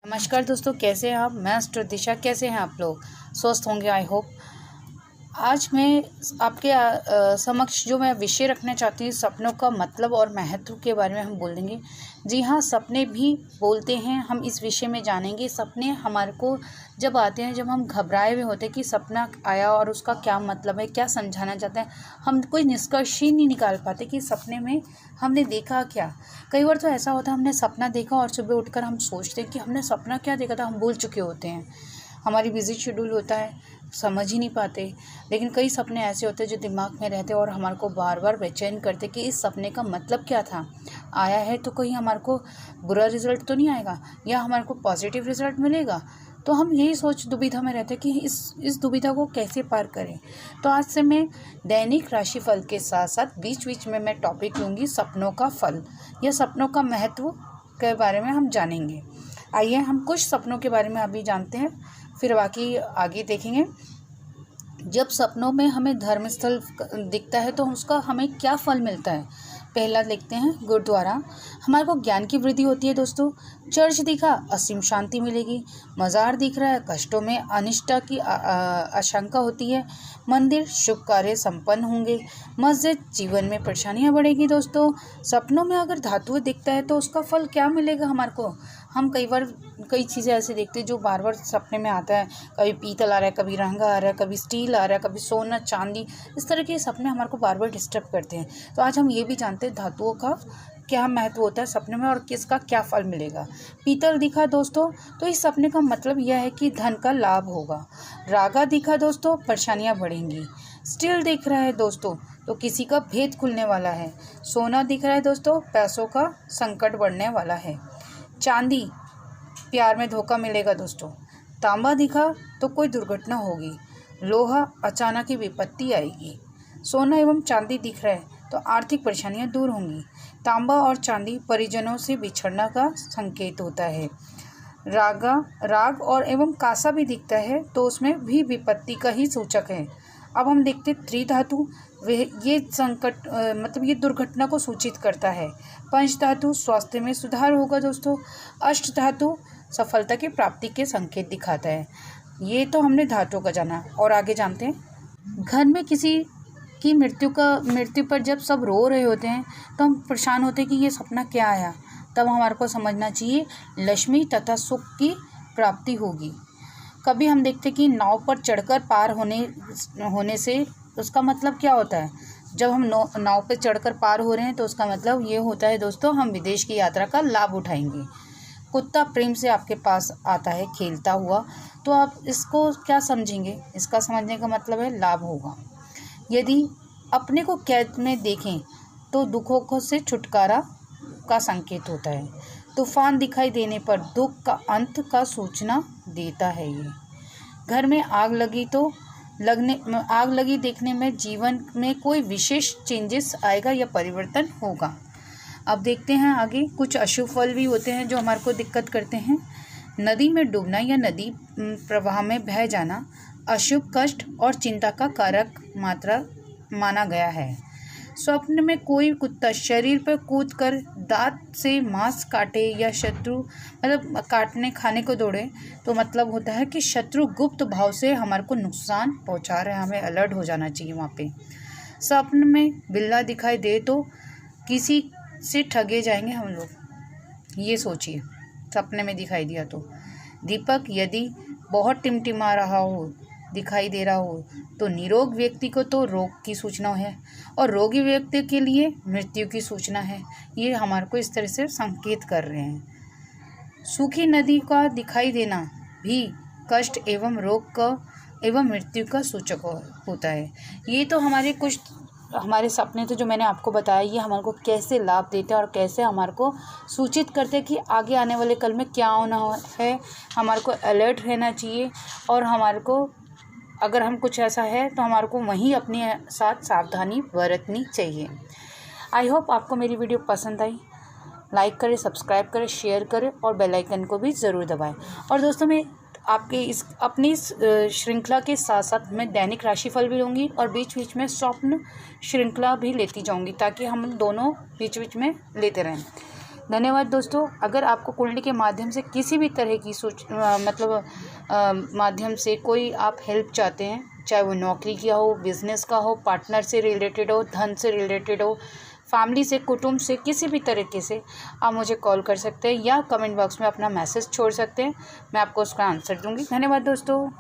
नमस्कार दोस्तों, कैसे हैं आप। मैं एस्ट्रो दिशा। कैसे हैं आप लोग? स्वस्थ होंगे आई होप। आज मैं आपके समक्ष जो मैं विषय रखना चाहती हूँ, सपनों का मतलब और महत्व के बारे में हम बोलेंगे। जी हाँ, सपने भी बोलते हैं। हम इस विषय में जानेंगे। सपने हमारे को जब आते हैं, जब हम घबराए हुए होते हैं कि सपना आया और उसका क्या मतलब है, क्या समझाना चाहते हैं, हम कोई निष्कर्ष ही नहीं निकाल पाते कि सपने में हमने देखा क्या। कई बार तो ऐसा होता है, हमने सपना देखा और सुबह उठकर हम सोचते हैं कि हमने सपना क्या देखा था, हम भूल चुके होते हैं। हमारी बिजी शेड्यूल होता है, समझ ही नहीं पाते। लेकिन कई सपने ऐसे होते हैं जो दिमाग में रहते हैं और हमारे को बार बार बेचैन करते कि इस सपने का मतलब क्या था। आया है तो कहीं हमारे को बुरा रिजल्ट तो नहीं आएगा या हमारे को पॉजिटिव रिजल्ट मिलेगा। तो हम यही सोच दुविधा में रहते हैं कि इस दुविधा को कैसे पार करें। तो आज से मैं दैनिक राशिफल के साथ साथ बीच बीच में मैं टॉपिक लूँगी सपनों का फल या सपनों का महत्व के बारे में हम जानेंगे। आइए हम कुछ सपनों के बारे में अभी जानते हैं, फिर बाकी आगे देखेंगे। जब सपनों में हमें धर्मस्थल दिखता है तो उसका हमें क्या फल मिलता है। पहला लिखते हैं गुरुद्वारा, हमारे को ज्ञान की वृद्धि होती है दोस्तों। चर्च दिखा, असीम शांति मिलेगी। मज़ार दिख रहा है, कष्टों में अनिष्टा की आशंका होती है। मंदिर, शुभ कार्य संपन्न होंगे। मस्जिद, जीवन में परेशानियां बढ़ेगी दोस्तों। सपनों में अगर धातु दिखता है तो उसका फल क्या मिलेगा हमारे को। हम कई चीज़ें ऐसे देखते हैं जो बार बार सपने में आता है। कभी पीतल आ रहा है, कभी रंगा आ रहा है, कभी स्टील आ रहा है, कभी सोना चांदी। इस तरह के सपने हमारे को बार बार डिस्टर्ब करते हैं। तो आज हम ये भी जानते हैं धातुओं का क्या महत्व होता है सपने में और किसका क्या फल मिलेगा। पीतल दिखा दोस्तों तो इस सपने का मतलब यह है कि धन का लाभ होगा। रागा दिखा दोस्तों, परेशानियां बढ़ेंगी। स्टील दिख रहा है दोस्तों तो किसी का भेद खुलने वाला है। सोना दिख रहा है दोस्तों, पैसों का संकट बढ़ने वाला है। चांदी, प्यार में धोखा मिलेगा दोस्तों। तांबा दिखा तो कोई दुर्घटना होगी। लोहा, अचानक ही विपत्ति आएगी। सोना एवं चांदी दिख रहा है तो आर्थिक परेशानियां दूर होंगी। तांबा और चांदी परिजनों से बिछड़ना का संकेत होता है। राग और एवं कांसा भी दिखता है तो उसमें भी विपत्ति का ही सूचक है। अब हम देखते त्रिधातु, ये संकट मतलब ये दुर्घटना को सूचित करता है। पंच धातु, स्वास्थ्य में सुधार होगा दोस्तों। अष्ट धातु, सफलता की प्राप्ति के संकेत दिखाता है। ये तो हमने धातुओं का जाना, और आगे जानते हैं। घर में किसी की मृत्यु पर जब सब रो रहे होते हैं तो हम परेशान होते हैं कि ये सपना क्या आया। तब हमारे को समझना चाहिए लक्ष्मी तथा सुख की प्राप्ति होगी। कभी हम देखते कि नाव पर चढ़कर पार होने से उसका मतलब क्या होता है। जब हम नाव पर चढ़कर पार हो रहे हैं तो उसका मतलब ये होता है दोस्तों, हम विदेश की यात्रा का लाभ उठाएंगे। कुत्ता प्रेम से आपके पास आता है खेलता हुआ, तो आप इसको क्या समझेंगे। इसका समझने का मतलब है लाभ होगा। यदि अपने को कैद में देखें तो दुखों से छुटकारा का संकेत होता है। तूफान दिखाई देने पर दुख का अंत का सूचना देता है। ये घर में आग लगी देखने में जीवन में कोई विशेष चेंजेस आएगा या परिवर्तन होगा। अब देखते हैं आगे। कुछ अशुभ फल भी होते हैं जो हमारे को दिक्कत करते हैं। नदी में डूबना या नदी प्रवाह में बह जाना अशुभ, कष्ट और चिंता का कारक मात्रा माना गया है। स्वप्न में कोई कुत्ता शरीर पर कूदकर दांत से मांस काटे या शत्रु मतलब काटने खाने को दौड़े तो मतलब होता है कि शत्रु गुप्त भाव से हमारे को नुकसान पहुंचा रहा है। हमें अलर्ट हो जाना चाहिए वहाँ पे। स्वप्न में बिल्ला दिखाई दे तो किसी से ठगे जाएंगे हम लोग, ये सोचिए। सपने में दिखाई दिया तो दीपक यदि बहुत टिमटिमा रहा हो, दिखाई दे रहा हो तो निरोग व्यक्ति को तो रोग की सूचना है और रोगी व्यक्ति के लिए मृत्यु की सूचना है। ये हमारे को इस तरह से संकेत कर रहे हैं। सूखी नदी का दिखाई देना भी कष्ट एवं रोग का एवं मृत्यु का सूचक होता है। ये तो हमारे सपने तो जो मैंने आपको बताया, ये हमारे को कैसे लाभ देते हैं और कैसे हमारे को सूचित करते हैं कि आगे आने वाले कल में क्या होना है। हमारे को अलर्ट रहना चाहिए और हमारे को अगर हम कुछ ऐसा है तो हमारे को वहीं अपने साथ सावधानी बरतनी चाहिए। आई होप आपको मेरी वीडियो पसंद आई। लाइक करें, सब्सक्राइब करें, शेयर करें और बेल आइकन को भी ज़रूर दबाएं। और दोस्तों, मैं आपके अपनी श्रृंखला के साथ साथ मैं दैनिक राशिफल भी लूँगी और बीच बीच में स्वप्न श्रृंखला भी लेती जाऊँगी ताकि हम दोनों बीच बीच में लेते रहें। धन्यवाद दोस्तों। अगर आपको कुंडली के माध्यम से किसी भी तरह की माध्यम से कोई आप हेल्प चाहते हैं, चाहे वो नौकरी का हो, बिजनेस का हो, पार्टनर से रिलेटेड हो, धन से रिलेटेड हो, फैमिली से, कुटुंब से, किसी भी तरीके से, आप मुझे कॉल कर सकते हैं या कमेंट बॉक्स में अपना मैसेज छोड़ सकते हैं। मैं आपको उसका आंसर दूंगी। धन्यवाद दोस्तों।